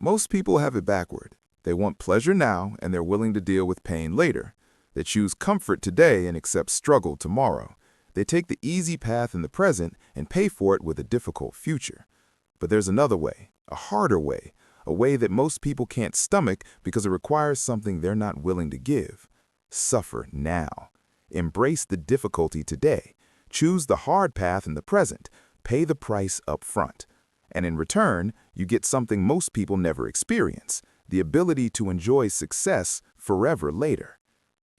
Most people have it backward. They want pleasure now and they're willing to deal with pain later. They choose comfort today and accept struggle tomorrow. They take the easy path in the present and pay for it with a difficult future. But there's another way, a harder way, a way that most people can't stomach because it requires something they're not willing to give. Suffer now. Embrace the difficulty today. Choose the hard path in the present. Pay the price up front. And in return, you get something most people never experience, the ability to enjoy success forever later.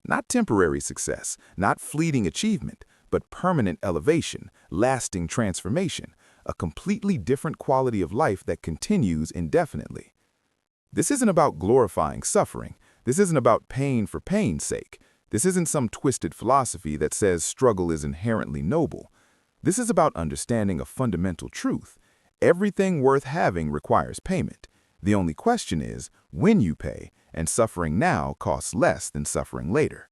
Not temporary success, not fleeting achievement, but permanent elevation, lasting transformation, a completely different quality of life that continues indefinitely. This isn't about glorifying suffering. This isn't about pain for pain's sake. This isn't some twisted philosophy that says struggle is inherently noble. This is about understanding a fundamental truth. Everything worth having requires payment. The only question is when you pay, and suffering now costs less than suffering later.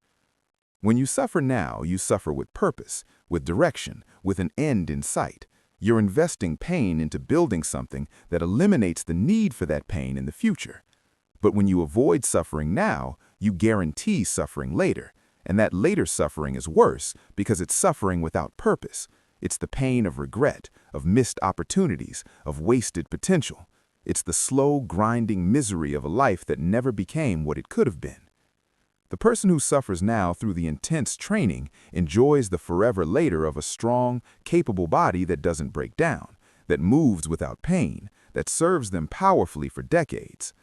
When you suffer now, you suffer with purpose, with direction, with an end in sight. You're investing pain into building something that eliminates the need for that pain in the future. But when you avoid suffering now, you guarantee suffering later, and that later suffering is worse because it's suffering without purpose. It's the pain of regret, of missed opportunities, of wasted potential. It's the slow, grinding misery of a life that never became what it could have been. The person who suffers now through the intense training enjoys the forever later of a strong, capable body that doesn't break down, that moves without pain, that serves them powerfully for decades.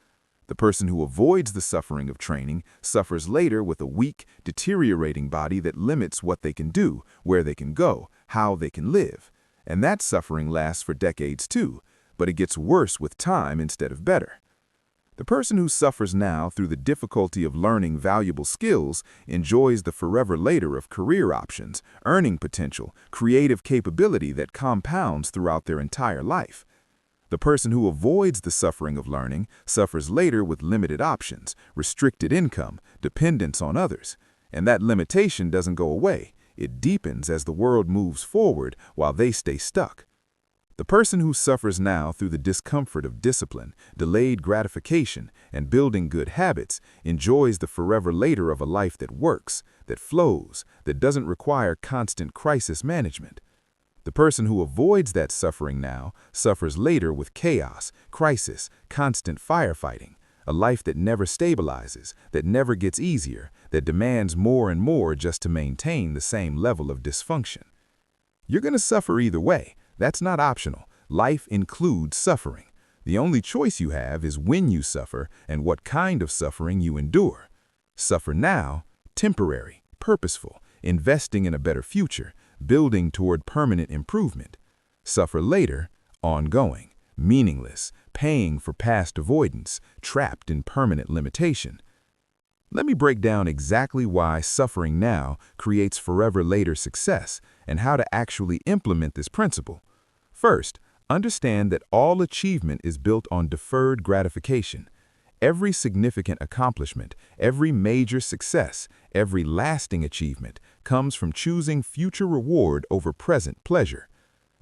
The person who avoids the suffering of training suffers later with a weak, deteriorating body that limits what they can do, where they can go, how they can live. And that suffering lasts for decades too, but it gets worse with time instead of better. The person who suffers now through the difficulty of learning valuable skills enjoys the forever later of career options, earning potential, creative capability that compounds throughout their entire life. The person who avoids the suffering of learning suffers later with limited options, restricted income, dependence on others. And that limitation doesn't go away. It deepens as the world moves forward while they stay stuck. The person who suffers now through the discomfort of discipline, delayed gratification, and building good habits enjoys the forever later of a life that works, that flows, that doesn't require constant crisis management. The person who avoids that suffering now suffers later with chaos, crisis, constant firefighting, a life that never stabilizes, that never gets easier, that demands more and more just to maintain the same level of dysfunction. You're going to suffer either way. That's not optional. Life includes suffering. The only choice you have is when you suffer and what kind of suffering you endure. Suffer now, temporary, purposeful, investing in a better future, building toward permanent improvement. Suffer later, ongoing, meaningless, paying for past avoidance, trapped in permanent limitation. Let me break down exactly why suffering now creates forever later success and how to actually implement this principle. First, understand that all achievement is built on deferred gratification. Every significant accomplishment, every major success, every lasting achievement comes from choosing future reward over present pleasure.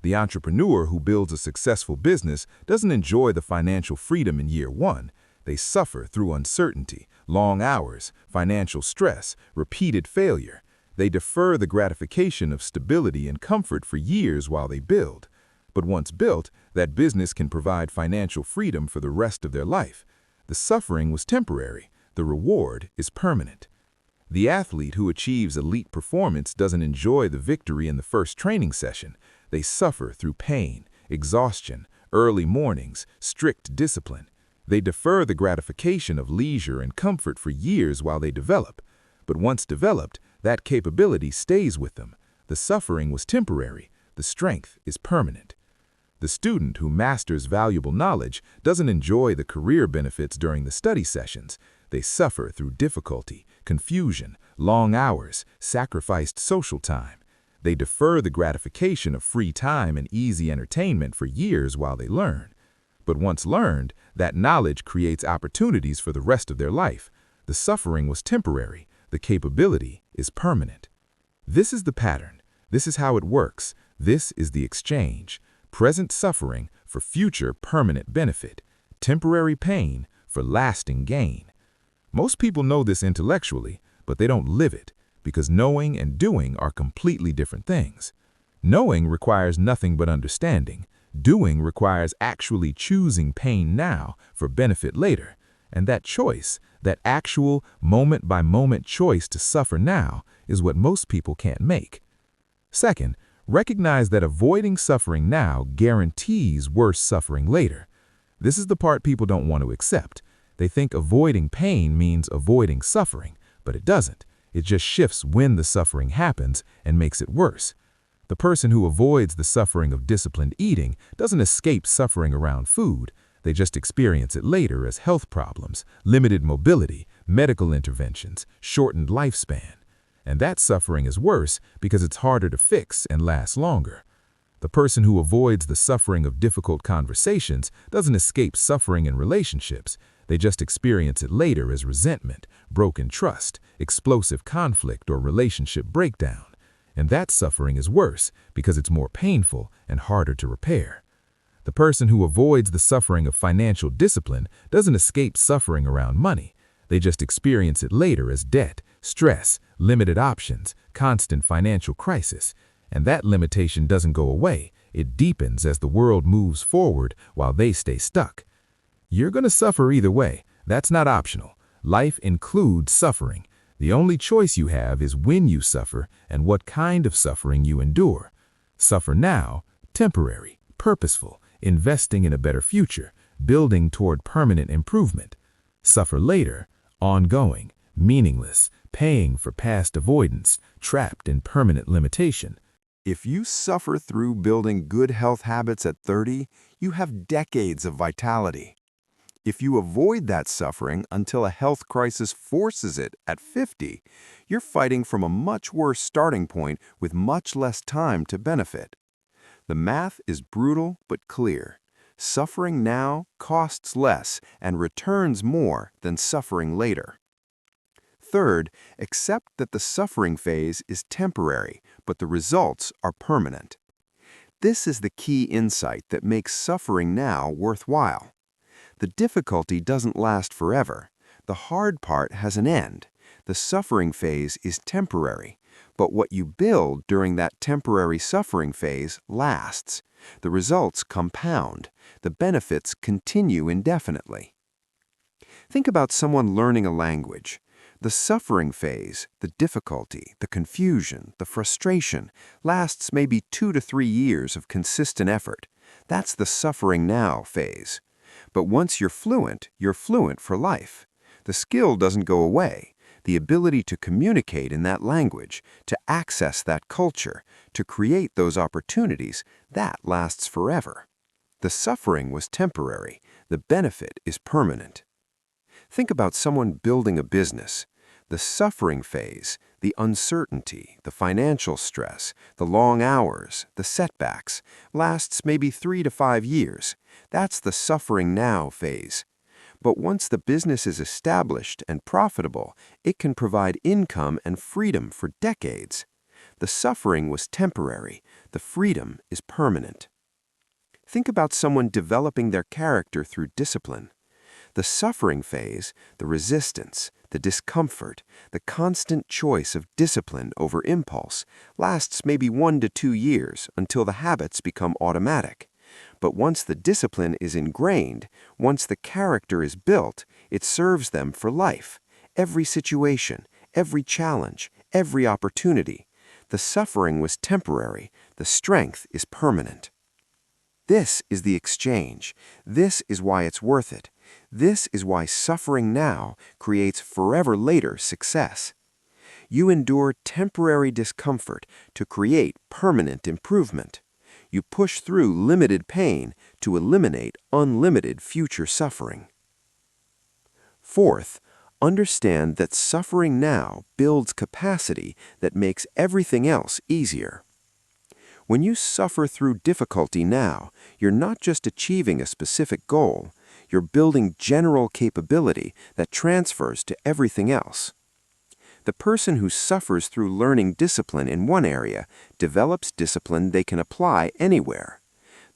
The entrepreneur who builds a successful business doesn't enjoy the financial freedom in year one. They suffer through uncertainty, long hours, financial stress, repeated failure. They defer the gratification of stability and comfort for years while they build. But once built, that business can provide financial freedom for the rest of their life. The suffering was temporary. The reward is permanent. The athlete who achieves elite performance doesn't enjoy the victory in the first training session. They suffer through pain, exhaustion, early mornings, strict discipline. They defer the gratification of leisure and comfort for years while they develop. But once developed, that capability stays with them. The suffering was temporary. The strength is permanent. The student who masters valuable knowledge doesn't enjoy the career benefits during the study sessions. They suffer through difficulty, confusion, long hours, sacrificed social time. They defer the gratification of free time and easy entertainment for years while they learn. But once learned, that knowledge creates opportunities for the rest of their life. The suffering was temporary. The capability is permanent. This is the pattern. This is how it works. This is the exchange. Present suffering for future permanent benefit. temporary pain for lasting gain. Most people know this intellectually, but they don't live it, because knowing and doing are completely different things. Knowing requires nothing but understanding. Doing requires actually choosing pain now for benefit later. And that choice, that actual moment-by-moment choice to suffer now, is what most people can't make. Second, recognize that avoiding suffering now guarantees worse suffering later. This is the part people don't want to accept. They think avoiding pain means avoiding suffering, but it doesn't. It just shifts when the suffering happens and makes it worse. The person who avoids the suffering of disciplined eating doesn't escape suffering around food. They just experience it later as health problems, limited mobility, medical interventions, shortened lifespan. And that suffering is worse because it's harder to fix and lasts longer. The person who avoids the suffering of difficult conversations doesn't escape suffering in relationships. They just experience it later as resentment, broken trust, explosive conflict, or relationship breakdown. And that suffering is worse because it's more painful and harder to repair. The person who avoids the suffering of financial discipline doesn't escape suffering around money. They just experience it later as debt, stress, limited options, constant financial crisis. And that limitation doesn't go away. It deepens as the world moves forward while they stay stuck. You're going to suffer either way. That's not optional. Life includes suffering. The only choice you have is when you suffer and what kind of suffering you endure. Suffer now, temporary, purposeful, investing in a better future, building toward permanent improvement. Suffer later, ongoing, meaningless, paying for past avoidance, trapped in permanent limitation. If you suffer through building good health habits at 30, you have decades of vitality. If you avoid that suffering until a health crisis forces it at 50, you're fighting from a much worse starting point with much less time to benefit. The math is brutal but clear. Suffering now costs less and returns more than suffering later. Third, accept that the suffering phase is temporary, but the results are permanent. This is the key insight that makes suffering now worthwhile. The difficulty doesn't last forever. The hard part has an end. The suffering phase is temporary, but what you build during that temporary suffering phase lasts. The results compound. The benefits continue indefinitely. Think about someone learning a language. The suffering phase, the difficulty, the confusion, the frustration, lasts maybe 2 to 3 years of consistent effort. That's the suffering now phase. But once you're fluent for life. The skill doesn't go away. The ability to communicate in that language, to access that culture, to create those opportunities, that lasts forever. The suffering was temporary. The benefit is permanent. Think about someone building a business. The suffering phase, the uncertainty, the financial stress, the long hours, the setbacks, lasts maybe 3 to 5 years. That's the suffering now phase. But once the business is established and profitable, it can provide income and freedom for decades. The suffering was temporary. The freedom is permanent. Think about someone developing their character through discipline. The suffering phase, the resistance, the discomfort, the constant choice of discipline over impulse, lasts maybe 1 to 2 years until the habits become automatic. But once the discipline is ingrained, once the character is built, it serves them for life. Every situation, every challenge, every opportunity. The suffering was temporary. The strength is permanent. This is the exchange. This is why it's worth it. This is why suffering now creates forever later success. You endure temporary discomfort to create permanent improvement. You push through limited pain to eliminate unlimited future suffering. Fourth, understand that suffering now builds capacity that makes everything else easier. When you suffer through difficulty now, you're not just achieving a specific goal, you're building general capability that transfers to everything else. The person who suffers through learning discipline in one area develops discipline they can apply anywhere.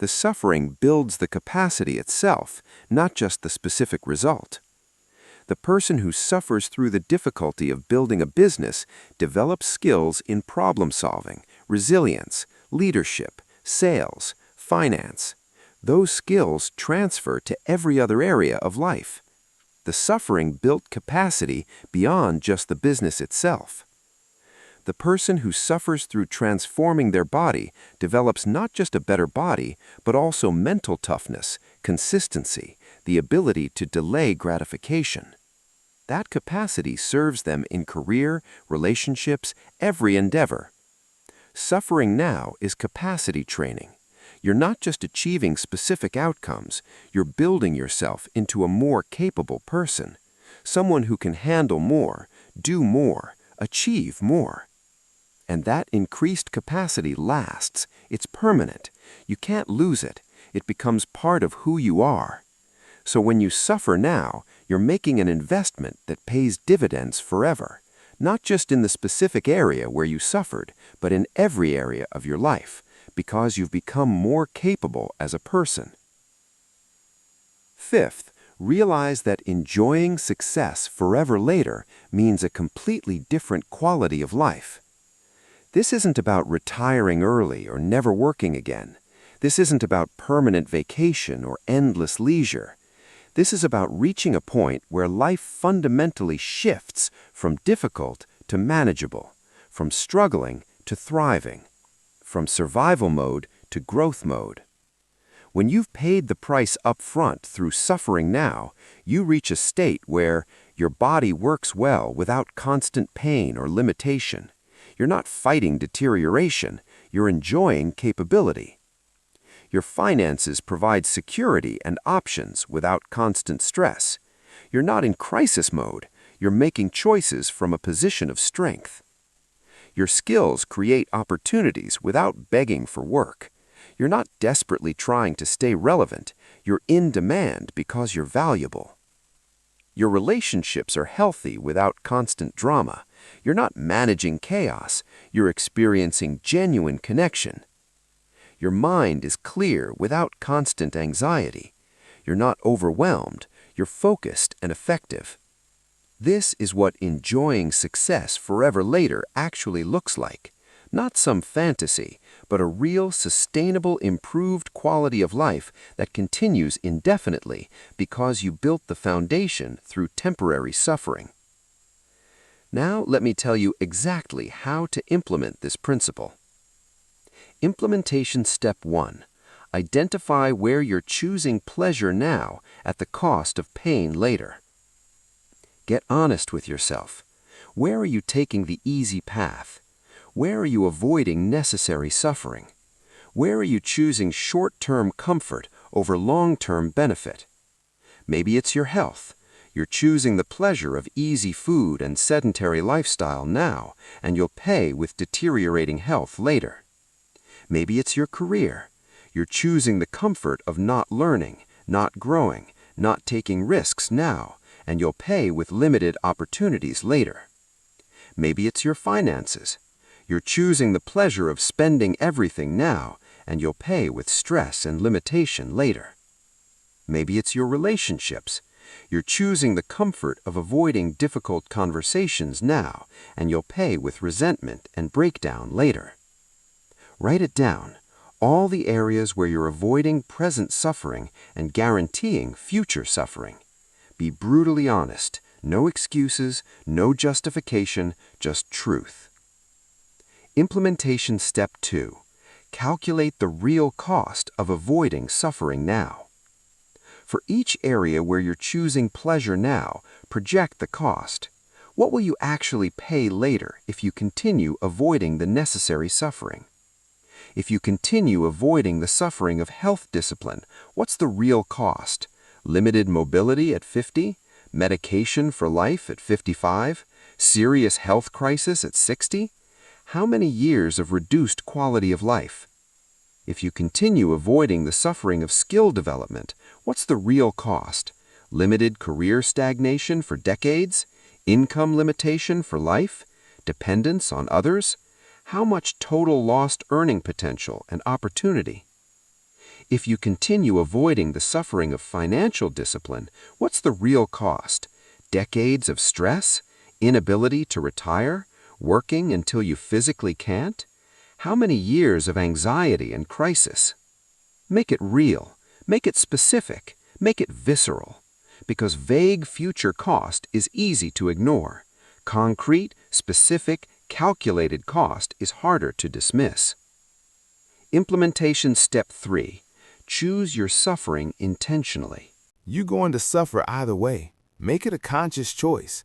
The suffering builds the capacity itself, not just the specific result. The person who suffers through the difficulty of building a business develops skills in problem solving, resilience, leadership, sales, finance. Those skills transfer to every other area of life. The suffering built capacity beyond just the business itself. The person who suffers through transforming their body develops not just a better body, but also mental toughness, consistency, the ability to delay gratification. That capacity serves them in career, relationships, every endeavor. Suffering now is capacity training. You're not just achieving specific outcomes, you're building yourself into a more capable person, someone who can handle more, do more, achieve more. And that increased capacity lasts. It's permanent. You can't lose it. It becomes part of who you are. So when you suffer now, you're making an investment that pays dividends forever, not just in the specific area where you suffered, but in every area of your life, because you've become more capable as a person. Fifth, realize that enjoying success forever later means a completely different quality of life. This isn't about retiring early or never working again. This isn't about permanent vacation or endless leisure. This is about reaching a point where life fundamentally shifts from difficult to manageable, from struggling to thriving, from survival mode to growth mode. When you've paid the price up front through suffering now, you reach a state where your body works well without constant pain or limitation. You're not fighting deterioration, you're enjoying capability. Your finances provide security and options without constant stress. You're not in crisis mode, you're making choices from a position of strength. Your skills create opportunities without begging for work. You're not desperately trying to stay relevant, you're in demand because you're valuable. Your relationships are healthy without constant drama. You're not managing chaos, you're experiencing genuine connection. Your mind is clear without constant anxiety. You're not overwhelmed, you're focused and effective. This is what enjoying success forever later actually looks like. Not some fantasy, but a real, sustainable, improved quality of life that continues indefinitely because you built the foundation through temporary suffering. Now let me tell you exactly how to implement this principle. Implementation Step 1. Identify where you're choosing pleasure now at the cost of pain later. Get honest with yourself. Where are you taking the easy path? Where are you avoiding necessary suffering? Where are you choosing short-term comfort over long-term benefit? Maybe it's your health. You're choosing the pleasure of easy food and sedentary lifestyle now, and you'll pay with deteriorating health later. Maybe it's your career. You're choosing the comfort of not learning, not growing, not taking risks now, and you'll pay with limited opportunities later. Maybe it's your finances. You're choosing the pleasure of spending everything now, and you'll pay with stress and limitation later. Maybe it's your relationships. You're choosing the comfort of avoiding difficult conversations now, and you'll pay with resentment and breakdown later. Write it down, all the areas where you're avoiding present suffering and guaranteeing future suffering. Be brutally honest, no excuses, no justification, just truth. Implementation Step 2. Calculate the real cost of avoiding suffering now. For each area where you're choosing pleasure now, project the cost. What will you actually pay later if you continue avoiding the necessary suffering? If you continue avoiding the suffering of health discipline, what's the real cost? Limited mobility at 50? Medication for life at 55? Serious health crisis at 60? How many years of reduced quality of life? If you continue avoiding the suffering of skill development, what's the real cost? Limited career stagnation for decades? Income limitation for life? Dependence on others? How much total lost earning potential and opportunity? If you continue avoiding the suffering of financial discipline, what's the real cost? Decades of stress? Inability to retire? Working until you physically can't? How many years of anxiety and crisis? Make it real. Make it specific. Make it visceral. Because vague future cost is easy to ignore. Concrete, specific, calculated cost is harder to dismiss. Implementation Step 3. Choose your suffering intentionally. You're going to suffer either way. Make it a conscious choice.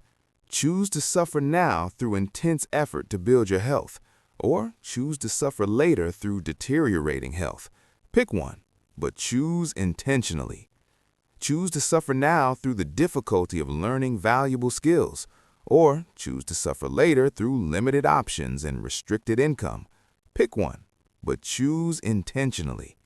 Choose to suffer now through intense effort to build your health, or choose to suffer later through deteriorating health. Pick one, but choose intentionally. Choose to suffer now through the difficulty of learning valuable skills, or choose to suffer later through limited options and restricted income. Pick one, but choose intentionally.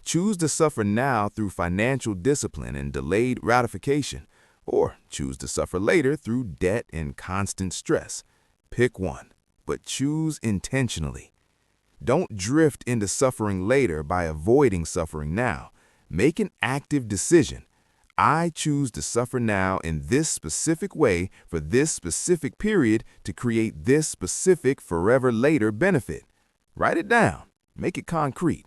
Choose to suffer now through financial discipline and delayed gratification, or choose to suffer later through debt and constant stress. Pick one, but choose intentionally. Don't drift into suffering later by avoiding suffering now. Make an active decision. I choose to suffer now in this specific way for this specific period to create this specific forever later benefit. Write it down. Make it concrete.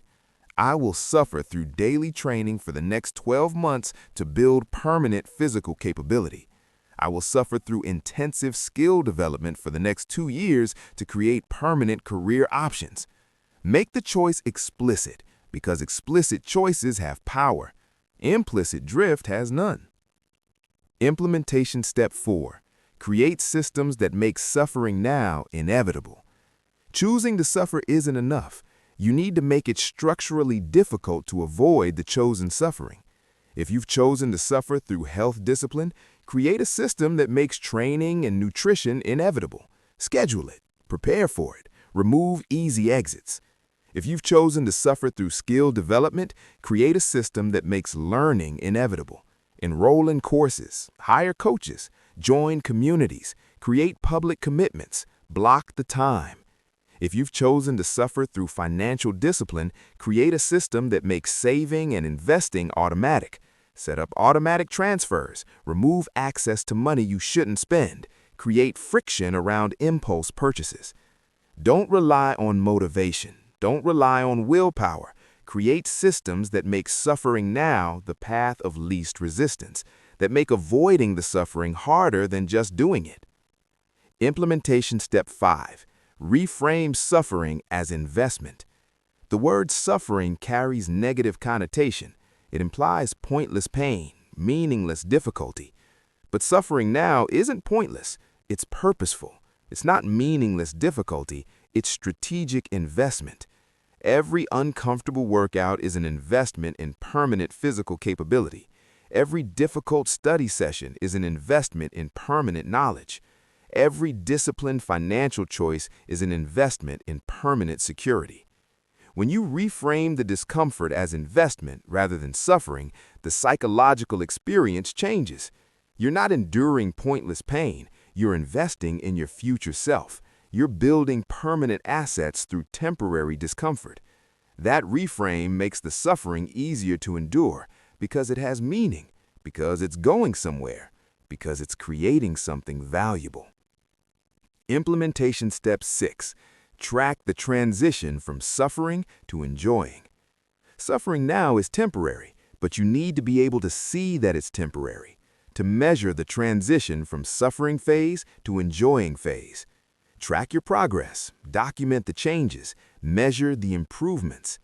I will suffer through daily training for the next 12 months to build permanent physical capability. I will suffer through intensive skill development for the next 2 years to create permanent career options. Make the choice explicit, because explicit choices have power. Implicit drift has none. Implementation Step 4. Create systems that make suffering now inevitable. Choosing to suffer isn't enough. You need to make it structurally difficult to avoid the chosen suffering. If you've chosen to suffer through health discipline, create a system that makes training and nutrition inevitable. Schedule it. Prepare for it. Remove easy exits. If you've chosen to suffer through skill development, create a system that makes learning inevitable. Enroll in courses, hire coaches, join communities, create public commitments, block the time. If you've chosen to suffer through financial discipline, create a system that makes saving and investing automatic. Set up automatic transfers, remove access to money you shouldn't spend, create friction around impulse purchases. Don't rely on motivation. Don't rely on willpower. Create systems that make suffering now the path of least resistance, that make avoiding the suffering harder than just doing it. Implementation Step 5. Reframe suffering as investment. The word suffering carries negative connotation. It implies pointless pain, meaningless difficulty. But suffering now isn't pointless. It's purposeful. It's not meaningless difficulty. It's strategic investment. Every uncomfortable workout is an investment in permanent physical capability. Every difficult study session is an investment in permanent knowledge. Every disciplined financial choice is an investment in permanent security. When you reframe the discomfort as investment rather than suffering, the psychological experience changes. You're not enduring pointless pain. You're investing in your future self. You're building permanent assets through temporary discomfort. That reframe makes the suffering easier to endure because it has meaning, because it's going somewhere, because it's creating something valuable. Implementation Step 6. Track the transition from suffering to enjoying. Suffering now is temporary, but you need to be able to see that it's temporary, to measure the transition from suffering phase to enjoying phase. Track your progress, document the changes, measure the improvements.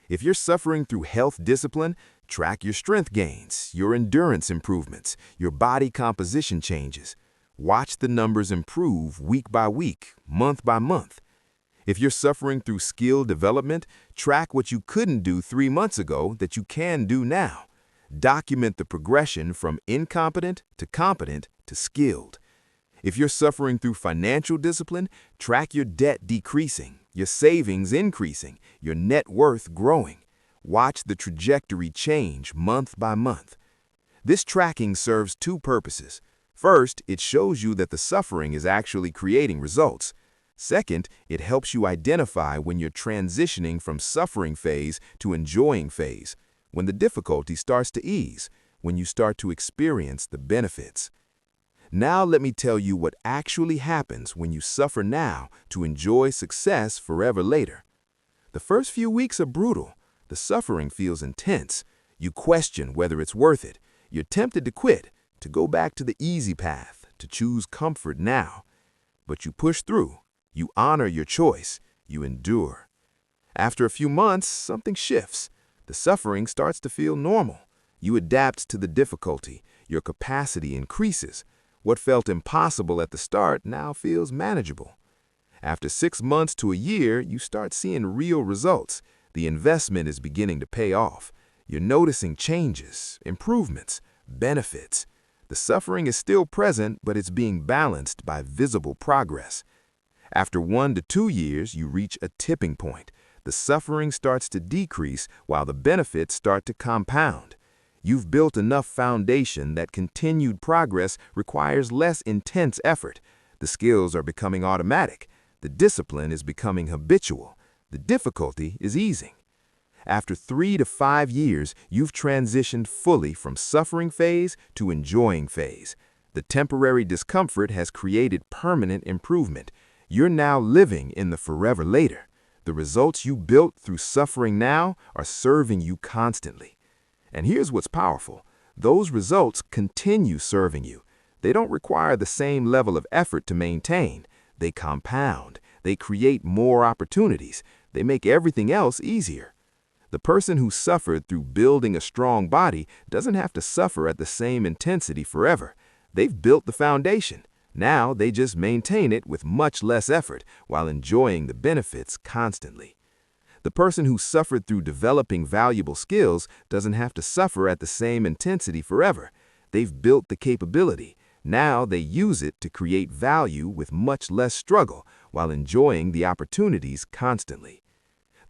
If you're suffering through health discipline, track your strength gains, your endurance improvements, your body composition changes. Watch the numbers improve week by week, month by month. If you're suffering through skill development, track what you couldn't do 3 months ago that you can do now. Document the progression from incompetent to competent to skilled. If you're suffering through financial discipline, track your debt decreasing, your savings increasing, your net worth growing. Watch the trajectory change month by month. This tracking serves 2 purposes. First, it shows you that the suffering is actually creating results. Second, it helps you identify when you're transitioning from suffering phase to enjoying phase. when the difficulty starts to ease, when you start to experience the benefits. Now let me tell you what actually happens when you suffer now to enjoy success forever later. The first few weeks are brutal. The suffering feels intense. You question whether it's worth it. You're tempted to quit, to go back to the easy path, to choose comfort now. But you push through. You honor your choice. You endure. After a few months, something shifts. The suffering starts to feel normal. You adapt to the difficulty. Your capacity increases. What felt impossible at the start now feels manageable. After 6 months to a year, you start seeing real results. The investment is beginning to pay off. You're noticing changes, improvements, benefits. The suffering is still present, but it's being balanced by visible progress. After 1 to 2 years, you reach a tipping point. The suffering starts to decrease while the benefits start to compound. You've built enough foundation that continued progress requires less intense effort. The skills are becoming automatic. The discipline is becoming habitual. The difficulty is easing. After 3 to 5 years, you've transitioned fully from suffering phase to enjoying phase. The temporary discomfort has created permanent improvement. You're now living in the forever later. The results you built through suffering now are serving you constantly. And here's what's powerful. Those results continue serving you. They don't require the same level of effort to maintain. They compound. They create more opportunities. They make everything else easier. The person who suffered through building a strong body doesn't have to suffer at the same intensity forever. They've built the foundation. Now they just maintain it with much less effort while enjoying the benefits constantly. The person who suffered through developing valuable skills doesn't have to suffer at the same intensity forever. They've built the capability. Now they use it to create value with much less struggle while enjoying the opportunities constantly.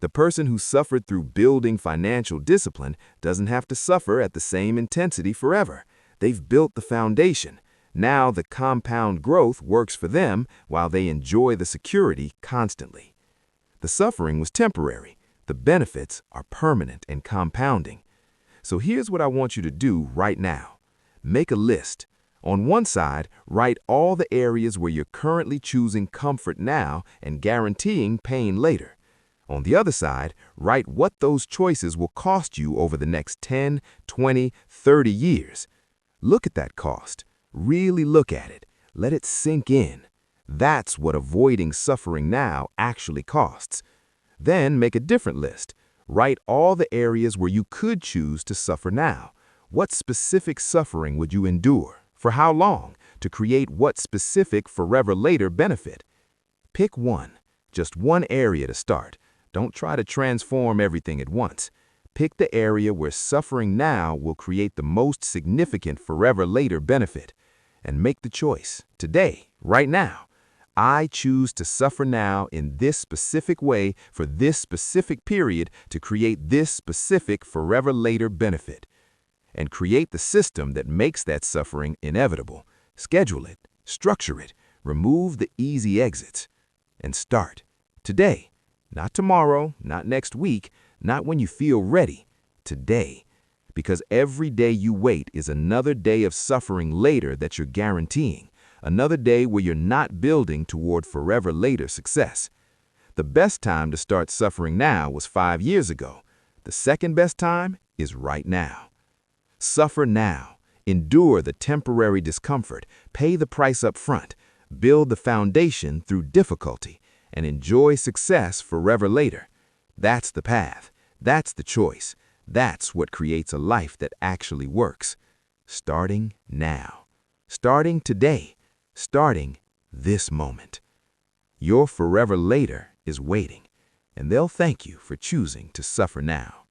The person who suffered through building financial discipline doesn't have to suffer at the same intensity forever. They've built the foundation. Now the compound growth works for them while they enjoy the security constantly. The suffering was temporary. The benefits are permanent and compounding. So here's what I want you to do right now. Make a list. On one side, write all the areas where you're currently choosing comfort now and guaranteeing pain later. On the other side, write what those choices will cost you over the next 10, 20, 30 years. Look at that cost. Really look at it. Let it sink in. That's what avoiding suffering now actually costs. Then make a different list. Write all the areas where you could choose to suffer now. What specific suffering would you endure? For how long? To create what specific forever later benefit? Pick one. Just one area to start. Don't try to transform everything at once. Pick the area where suffering now will create the most significant forever later benefit. And make the choice, today, right now. I choose to suffer now in this specific way for this specific period to create this specific forever later benefit. And create the system that makes that suffering inevitable. Schedule it, structure it, remove the easy exits. And start, today. Not tomorrow, not next week, not when you feel ready. Today. Because every day you wait is another day of suffering later that you're guaranteeing. Another day where you're not building toward forever later success. The best time to start suffering now was 5 years ago. The second best time is right now. Suffer now. Endure the temporary discomfort. Pay the price up front. Build the foundation through difficulty. And enjoy success forever later. That's the path. That's the choice. That's what creates a life that actually works. Starting now. Starting today. Starting this moment. Your forever later is waiting, and they'll thank you for choosing to suffer now.